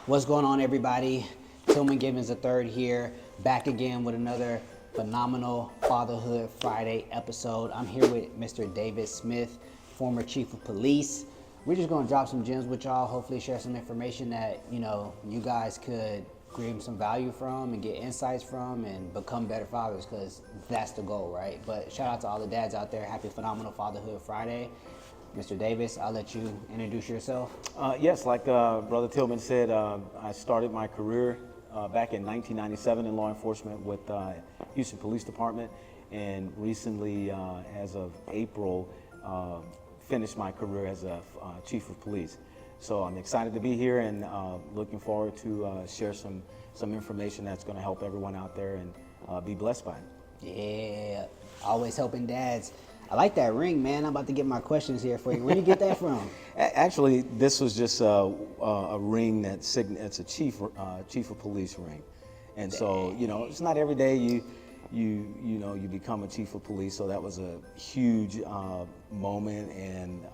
What's going on, everybody? Tillman Gibbons III here, back again with another phenomenal Fatherhood Friday episode. I'm here with Mr. David Smith, former Chief of Police. We're just going to drop some gems with y'all, hopefully share some information that, you guys could glean some value from and get insights from and become better fathers, because that's the goal, right? But shout out to all the dads out there. Happy phenomenal Fatherhood Friday. Mr. Davis, I'll let you introduce yourself. Yes, like Brother Tillman said, I started my career back in 1997 in law enforcement with Houston Police Department, and recently, as of April, finished my career as a Chief of Police. So I'm excited to be here and looking forward to share some information that's going to help everyone out there and be blessed by it. Yeah, always helping dads. I like that ring, man. I'm about to get my questions here for you. Where did you get that from? Actually, this was just a ring it's a chief of police ring, and so it's not every day you become a chief of police. So that was a huge moment, and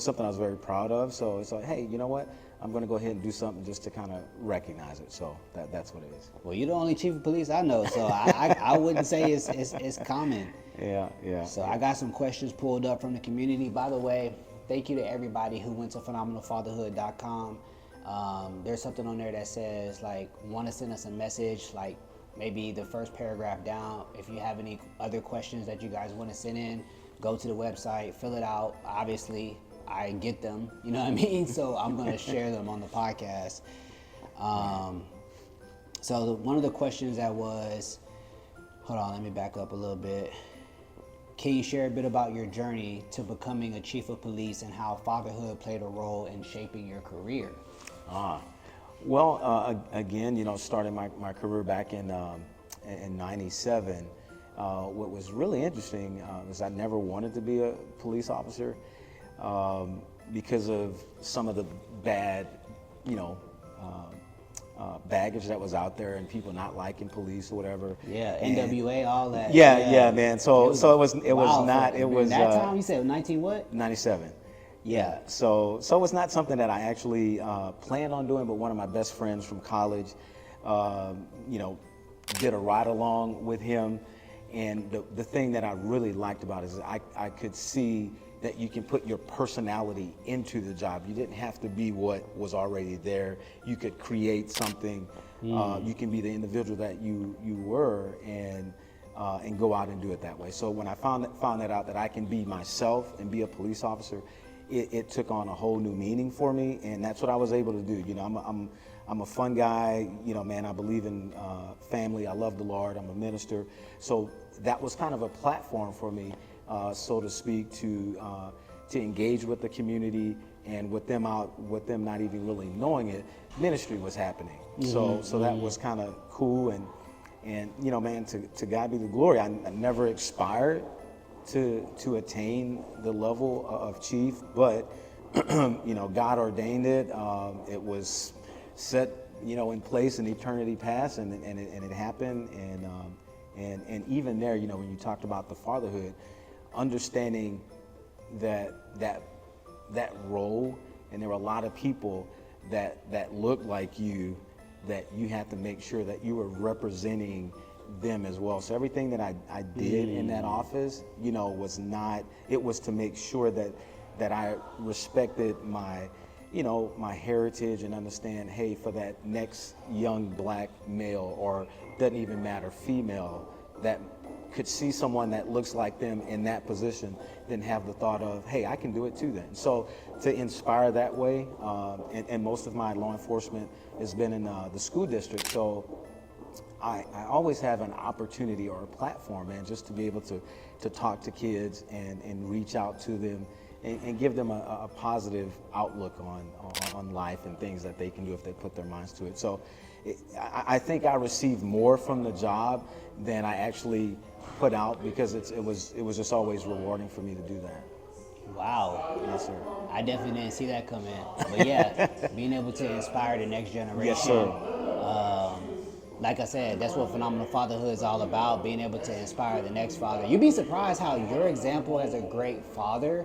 something I was very proud of. So it's like, hey, you know what? I'm going to go ahead and do something just to kind of recognize it. So that's what it is. Well, you're the only chief of police I know, so I wouldn't say it's common. Yeah. So I got some questions pulled up from the community. By the way, thank you to everybody who went to phenomenalfatherhood.com. There's something on there that says, like, want to send us a message, like maybe the first paragraph down. If you have any other questions that you guys want to send in, go to the website, fill it out. Obviously, I get them, you know what I mean? So I'm going to share them on the podcast. So one of the questions that was, hold on, let me back up a little bit. Can you share a bit about your journey to becoming a chief of police and how fatherhood played a role in shaping your career? Well, again, starting my career back in '97. What was really interesting was I never wanted to be a police officer because of some of the bad, baggage that was out there and people not liking police or whatever. Yeah, NWA, all that. Yeah, man. So it was wow, not. It was that time you said 19 what? '97. Yeah. So it was not something that I actually planned on doing, but one of my best friends from college, did a ride along with him. And the thing that I really liked about it is I could see that you can put your personality into the job. You didn't have to be what was already there. You could create something. You can be the individual that you were and go out and do it that way. So when I found that out that I can be myself and be a police officer, it took on a whole new meaning for me, and that's what I was able to do. I'm a fun guy, man. I believe in family. I love the Lord. I'm a minister. So that was kind of a platform for me, so to speak, to engage with the community, and with them not even really knowing it, ministry was happening. So that was kind of cool, and man, to God be the glory. I never aspired to attain the level of chief, but God ordained it. It was set, in place in eternity past, and it happened, and even there, when you talked about the fatherhood, understanding that role, and there were a lot of people that looked like you, that you had to make sure that you were representing them as well. So everything that I did in that office, was to make sure that I respected my heritage, and understand, hey, for that next young black male, or doesn't even matter, female, that could see someone that looks like them in that position, then have the thought of, hey, I can do it too then. So to inspire that way, and most of my law enforcement has been in the school district, so I always have an opportunity or a platform, man, just to be able to talk to kids and reach out to them, and give them a positive outlook on life and things that they can do if they put their minds to it. So I think I received more from the job than I actually put out, because it was just always rewarding for me to do that. Wow. Yes, sir. I definitely didn't see that coming. But yeah, being able to inspire the next generation. Yes, sir. Like I said, that's what Phenomenal Fatherhood is all about, being able to inspire the next father. You'd be surprised how your example as a great father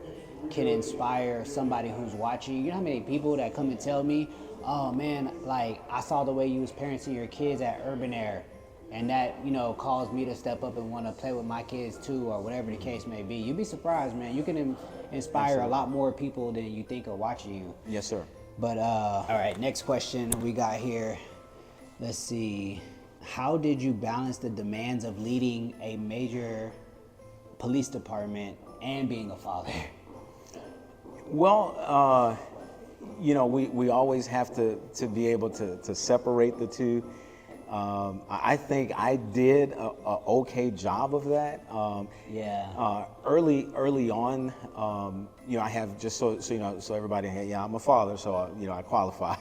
can inspire somebody who's watching. You know how many people that come and tell me, oh man, like I saw the way you was parenting your kids at Urban Air, and that, you know, caused me to step up and want to play with my kids too, or whatever the case may be. You'd be surprised, man. You can inspire Absolutely. a lot more people than you think are watching you. Yes, sir. But all right, next question we got here. Let's see. How did you balance the demands of leading a major police department and being a father? Well, you know, we always have to be able to separate the two. I think I did a okay job of that. Yeah. Early on, you know, I have just so you know, so everybody, yeah, I'm a father, so you know, I qualify.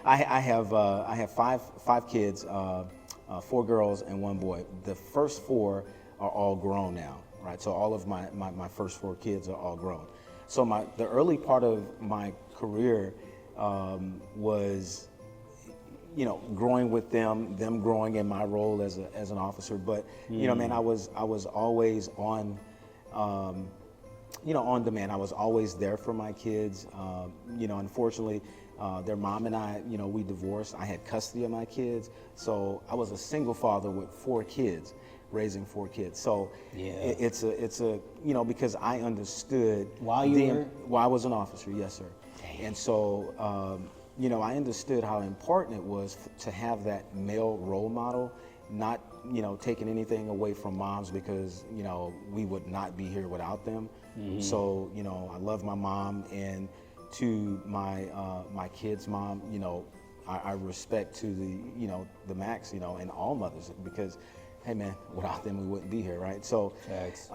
I have five kids, 4 girls and 1 boy. The first 4 are all grown now, right? So all of my first 4 kids are all grown. So the early part of my career was, you know, growing with them growing in my role as an officer. But you know, man, I was always on, you know, on demand. I was always there for my kids. You know, unfortunately, their mom and I, you know, we divorced. I had custody of my kids, so I was a single father with 4 kids, raising 4 kids. So Yeah. it's a you know, because I understood While you were? while I was an officer, yes, sir. Dang. And so, you know, I understood how important it was to have that male role model, not, you know, taking anything away from moms, because, you know, we would not be here without them. So, you know, I love my mom, and to my kids' mom, you know, I respect to the, you know, the max, you know, and all mothers, because, hey man, without them we wouldn't be here, right? So, Facts.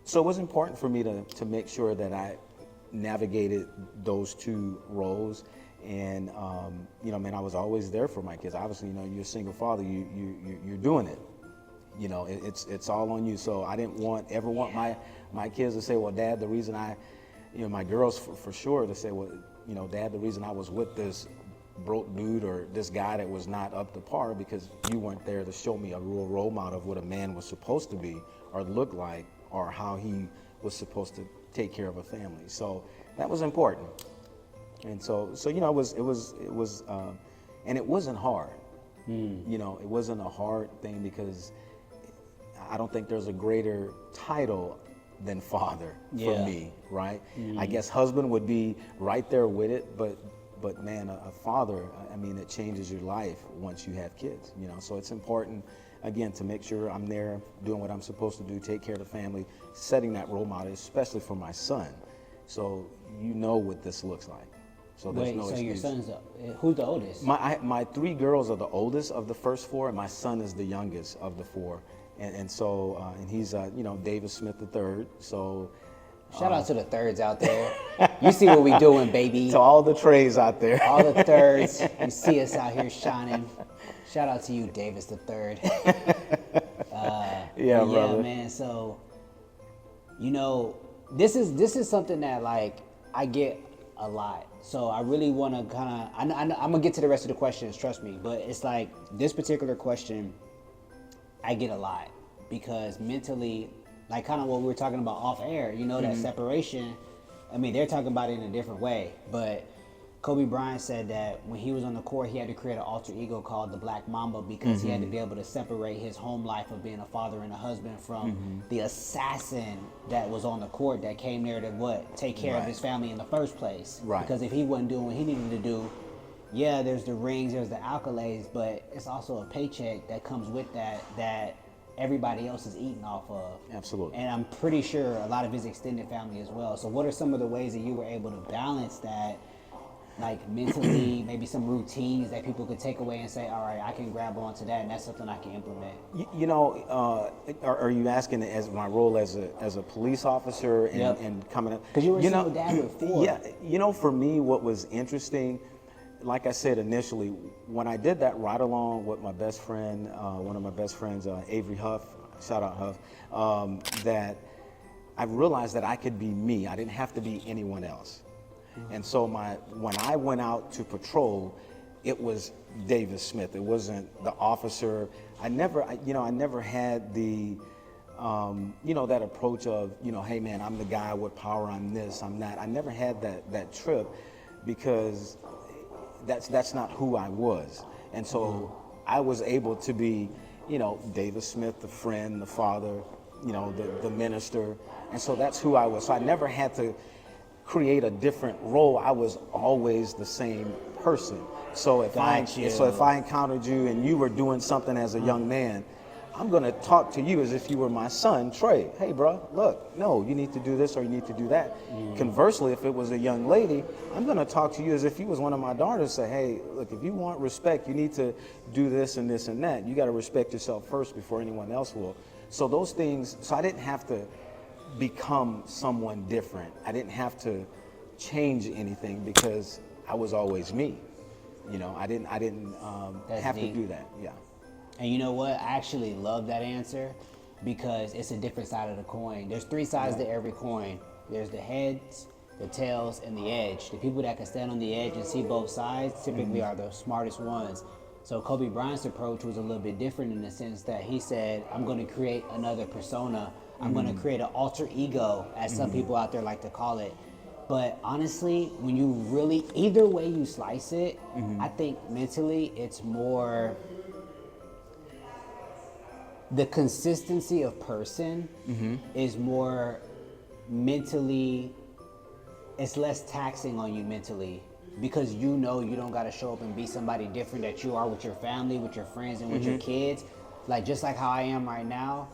so it was important for me to make sure that I navigated those 2 roles. And you know, man, I was always there for my kids. Obviously, you know, you're a single father, you're doing it. You know, it's all on you. So I didn't ever want my kids to say, well, Dad, the reason you know, my girls for sure, to say, well, you know, Dad, the reason I was with this broke dude or this guy that was not up to par, because you weren't there to show me a real role model of what a man was supposed to be or look like, or how he was supposed to take care of a family. So that was important. And so you know, it was, and it wasn't hard. You know, it wasn't a hard thing, because I don't think there's a greater title than father for Yeah. me, right? I guess husband would be right there with it, but man, a father, I mean, it changes your life once you have kids, you know. So it's important, again, to make sure I'm there doing what I'm supposed to do, take care of the family, setting that role model, especially for my son. So you know what this looks like. So there's Wait, no so excuse. your son's who's the oldest? My 3 girls are the oldest of the first 4, and my son is the youngest of the 4. And so, and he's, you know, David Smith III. So Shout out to the thirds out there. You see what we doing, baby. to all the Treys out there. All the thirds. You see us out here shining. Shout out to you, Davis the third. Yeah, brother. Man. So, you know, this is something that, like, I get a lot. So I really want to kind of, I'm gonna get to the rest of the questions, trust me. But it's like this particular question, I get a lot, because mentally, like kind of what we were talking about off air, you know, that separation. I mean, they're talking about it in a different way, but Kobe Bryant said that when he was on the court, he had to create an alter ego called the Black Mamba, because he had to be able to separate his home life of being a father and a husband from the assassin that was on the court that came there to take care of his family in the first place. Right. Because if he wasn't doing what he needed to do, yeah, there's the rings, there's the accolades, but it's also a paycheck that comes with that everybody else is eating off of. Absolutely. And I'm pretty sure a lot of his extended family as well. So what are some of the ways that you were able to balance that, like mentally, maybe some routines that people could take away and say, all right, I can grab onto that, and that's something I can implement? You know, are you asking as my role as a police officer and, Yep. and coming up? Because you were a know, single dad with 4. Yeah, you know, for me, what was interesting, like I said initially, when I did that ride along with my best friend, one of my best friends, Avery Huff, shout out Huff, that I realized that I could be me. I didn't have to be anyone else. And so when I went out to patrol, it was David Smith. It wasn't the officer. I never had the, you know, that approach of, you know, hey man, I'm the guy with power, I'm this, I'm that. I never had that trip, because that's not who I was. And so I was able to be, David Smith, the friend, the father, the minister. And so that's who I was. So I never had to create a different role. I was always the same person. So if I encountered you and you were doing something as a young man, I'm going to talk to you as if you were my son, Trey. Hey, bro, look, no, you need to do this or you need to do that. Conversely, if it was a young lady, I'm going to talk to you as if you was one of my daughters. Say, hey, look, if you want respect, you need to do this and this and that. You got to respect yourself first before anyone else will. So those things, so I didn't have to become someone different. I didn't have to change anything because I was always me. I didn't have to do that. Yeah. And you know what? I actually love that answer because it's a different side of the coin. There's three sides to every coin. There's the heads, the tails, and the edge. The people that can stand on the edge and see both sides typically are the smartest ones. So Kobe Bryant's approach was a little bit different in the sense that he said, I'm going to create another persona. I'm going to create an alter ego, as some people out there like to call it. But honestly, when you really, either way you slice it, I think mentally it's more... The consistency of person is more mentally, it's less taxing on you mentally because you don't got to show up and be somebody different that you are with your family, with your friends, and with your kids. Like just like how I am right now,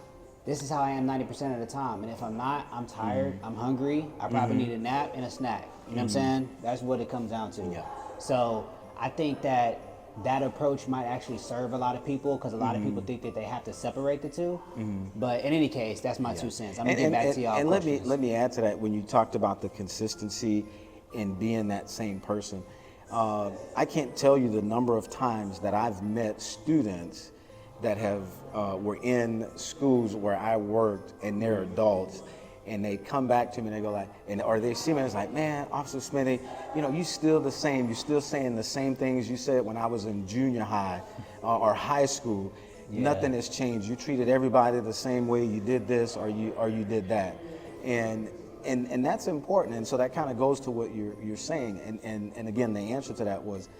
this is how I am 90% of the time. And if I'm not, I'm tired, I'm hungry, I probably need a nap and a snack. You know what I'm saying? That's what it comes down to. Yeah. So I think that approach might actually serve a lot of people because a lot of people think that they have to separate the two. But in any case, that's my 2 cents. I'm gonna get back to y'all. And let me add to that. When you talked about the consistency in being that same person, I can't tell you the number of times that I've met students that were in schools where I worked and they're adults. And they come back to me and they go like, or they see me and it's like, man, Officer Smitty, you still the same. You're still saying the same things you said when I was in junior high or high school. Yeah. Nothing has changed. You treated everybody the same way. You did this or you did that. And that's important. And so that kind of goes to what you're saying. And again, the answer to that was,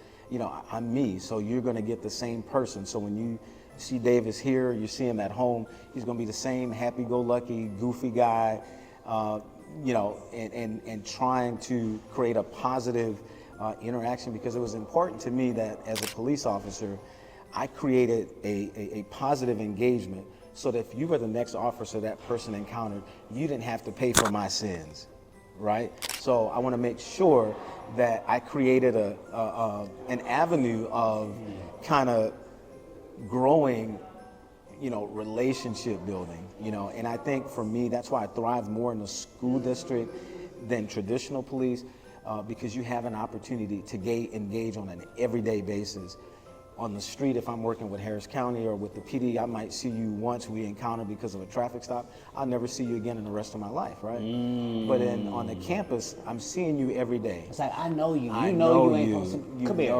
I'm me. So you're going to get the same person. So when you see Davis here, you see him at home, he's going to be the same happy-go-lucky, goofy guy. And trying to create a positive interaction because it was important to me that as a police officer, I created a positive engagement so that if you were the next officer that person encountered, you didn't have to pay for my sins, right? So I want to make sure that I created an avenue of kind of growing relationship building, and I think for me, that's why I thrive more in the school district than traditional police, because you have an opportunity to engage on an everyday basis. On the street, if I'm working with Harris County or with the PD, I might see you once we encounter because of a traffic stop. I'll never see you again in the rest of my life, right? But on the campus, I'm seeing you every day. It's like, I know you. You know you ain't supposed to. Come here.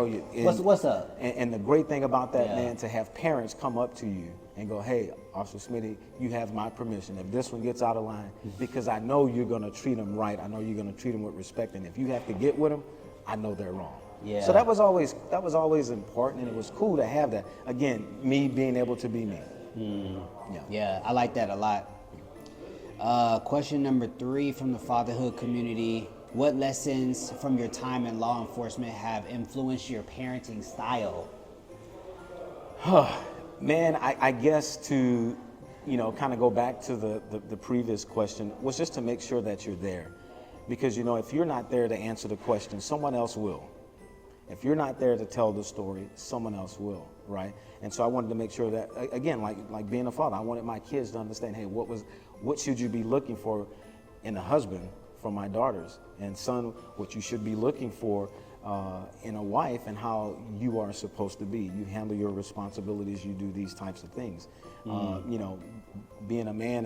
What's up? And the great thing about that, man, to have parents come up to you and go, hey, Officer Smitty, you have my permission. If this one gets out of line, because I know you're going to treat them right. I know you're going to treat them with respect. And if you have to get with them, I know they're wrong. Yeah. So that was always important, and it was cool to have that. Again, me being able to be me. Yeah, I like that a lot. Question number 3 from the fatherhood community: what lessons from your time in law enforcement have influenced your parenting style? Man, I guess to kind of go back to the previous question was just to make sure that you're there, because if you're not there to answer the question, someone else will. If you're not there to tell the story, someone else will, right? And so I wanted to make sure that, again, like being a father, I wanted my kids to understand, hey, what should you be looking for in a husband for my daughters? And son, what you should be looking for in a wife, and how you are supposed to be. You handle your responsibilities, you do these types of things. Being a man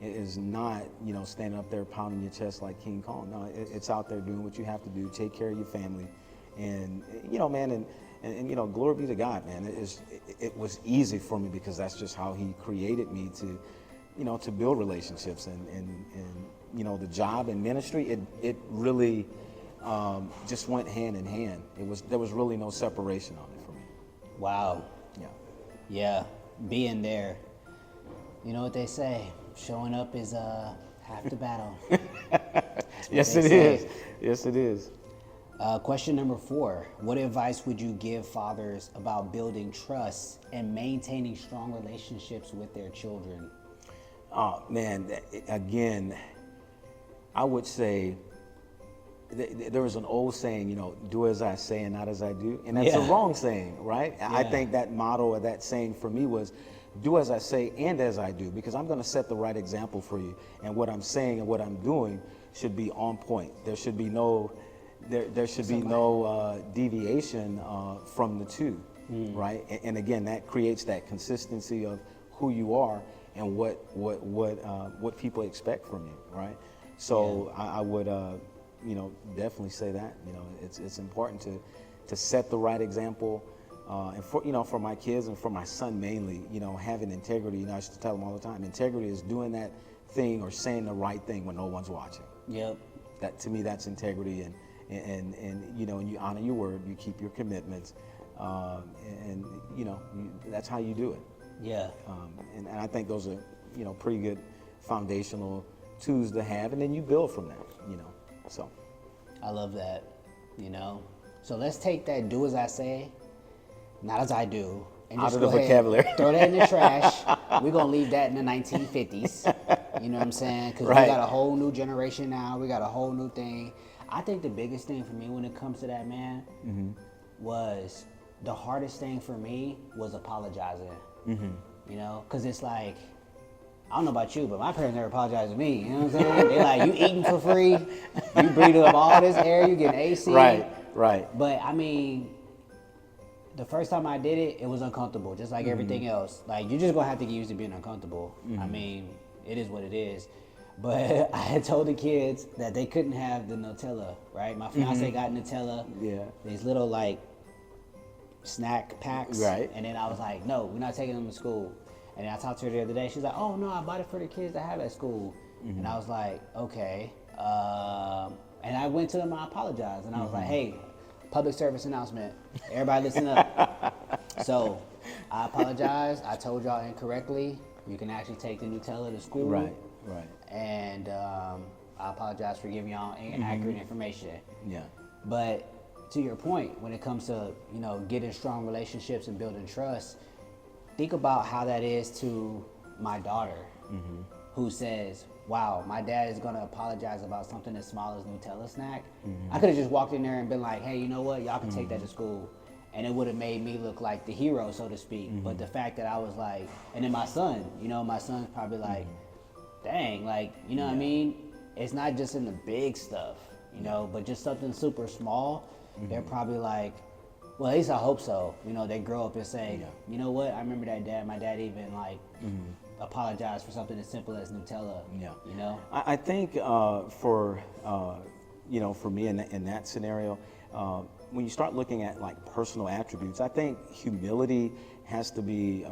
is not, standing up there pounding your chest like King Kong. No, it's out there doing what you have to do, take care of your family. And man, and glory be to God, man. It was easy for me because that's just how He created me to build relationships, and the job and ministry. It really just went hand in hand. There was really no separation on it for me. Wow. Yeah. Yeah. Being there. You know what they say? Showing up is half the battle. Yes, they it say. is. Yes, it is. Question number 4. What advice would you give fathers about building trust and maintaining strong relationships with their children? Oh man, again, I would say there was an old saying, do as I say and not as I do. And that's a Yeah. wrong saying, right? I Yeah. think that motto or that saying for me was do as I say and as I do, because I'm going to set the right example for you. And what I'm saying and what I'm doing should be on point. There should be no deviation from the two, right? And again, that creates that consistency of who you are and what people expect from you, right? So I would definitely say that it's important to set the right example, and for my kids and for my son mainly, having integrity. I used to tell him all the time, integrity is doing that thing or saying the right thing when no one's watching. Yep. That to me, that's integrity, and you honor your word, you keep your commitments, and that's how you do it. Yeah. And I think those are pretty good foundational tools to have, and then you build from that. So I love that. So let's take that "do as I say, not as I do" and Out just of the go ahead, vocabulary. throw that in the trash. We're gonna leave that in the 1950s. You know what I'm saying? Because Right. we got a whole new generation now. We got a whole new thing. I think the biggest thing for me when it comes to that, man, was the hardest thing for me was apologizing. Because it's like, I don't know about you, but my parents never apologized to me. You know what I'm saying? They're like, you eating for free, you breathing up all this air, you getting AC. Right. But I mean, the first time I did it, it was uncomfortable, just like everything else. Like, you're just gonna have to get used to being uncomfortable. I mean, it is what it is. But I had told the kids that they couldn't have the Nutella, right? My fiance got Nutella, these little like snack packs. Right. And then I was like, no, we're not taking them to school. And then I talked to her the other day. She's like, oh no, I bought it for the kids to have at school. And I was like, okay. And I went to them, I apologized. And I was like, hey, public service announcement. Everybody listen up. So I apologize. I told y'all incorrectly. You can actually take the Nutella to school. Right. And I apologize for giving y'all inaccurate information. Yeah. But to your point, when it comes to getting strong relationships and building trust, think about how that is to my daughter, who says, "Wow, my dad is gonna apologize about something as small as Nutella snack." I could have just walked in there and been like, "Hey, you know what? Y'all can take that to school," and it would have made me look like the hero, so to speak. But the fact that I was like, and then my son, my son's probably like, "Dang, like what I mean? It's not just in the big stuff, but just something super small." They're probably like, well, at least I hope so. They grow up and say, you know what? I remember that dad. My dad even apologized for something as simple as Nutella. Yeah. I think for me in that scenario, when you start looking at like personal attributes, I think humility has to be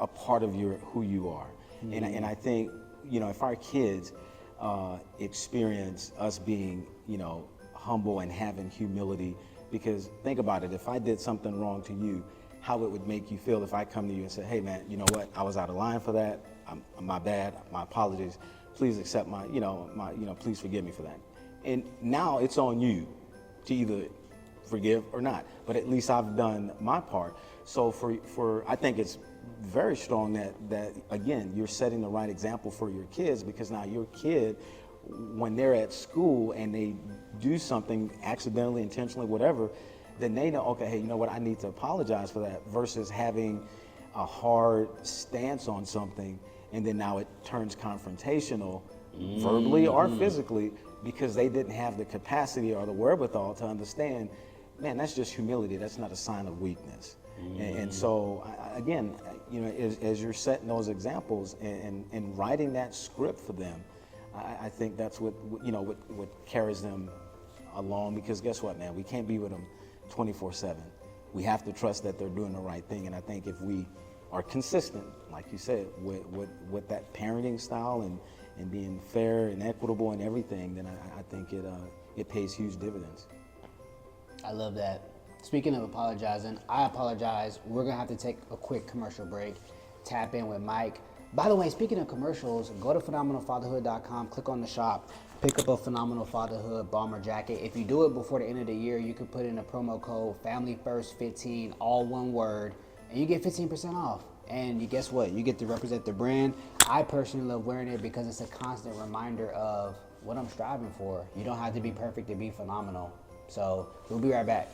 a part of who you are. And I think if our kids experience us being humble and having humility. Because think about it, if I did something wrong to you, how it would make you feel if I come to you and say, hey man, you know what, I was out of line for that, my bad, my apologies, please accept please forgive me for that. And now it's on you to either forgive or not, but at least I've done my part. So I think it's very strong that again, you're setting the right example for your kids, because now your kid, when they're at school and they do something accidentally, intentionally, whatever, then they know, okay, hey, you know what, I need to apologize for that, versus having a hard stance on something and then now it turns confrontational, verbally or physically, because they didn't have the capacity or the wherewithal to understand, man, that's just humility, that's not a sign of weakness. And so, again, as you're setting those examples and writing that script for them, I think that's what carries them along, because guess what, man, we can't be with them 24/7. We have to trust that they're doing the right thing. And I think if we are consistent, like you said, with that parenting style and being fair and equitable and everything, then I think it pays huge dividends. I love that. Speaking of apologizing, I apologize. We're gonna have to take a quick commercial break, tap in with Mike. By the way, speaking of commercials, go to phenomenalfatherhood.com, click on the shop, pick up a Phenomenal Fatherhood bomber jacket. If you do it before the end of the year, you can put in a promo code FamilyFirst15, all one word, and you get 15% off. And you guess what? You get to represent the brand. I personally love wearing it because it's a constant reminder of what I'm striving for. You don't have to be perfect to be phenomenal. So we'll be right back.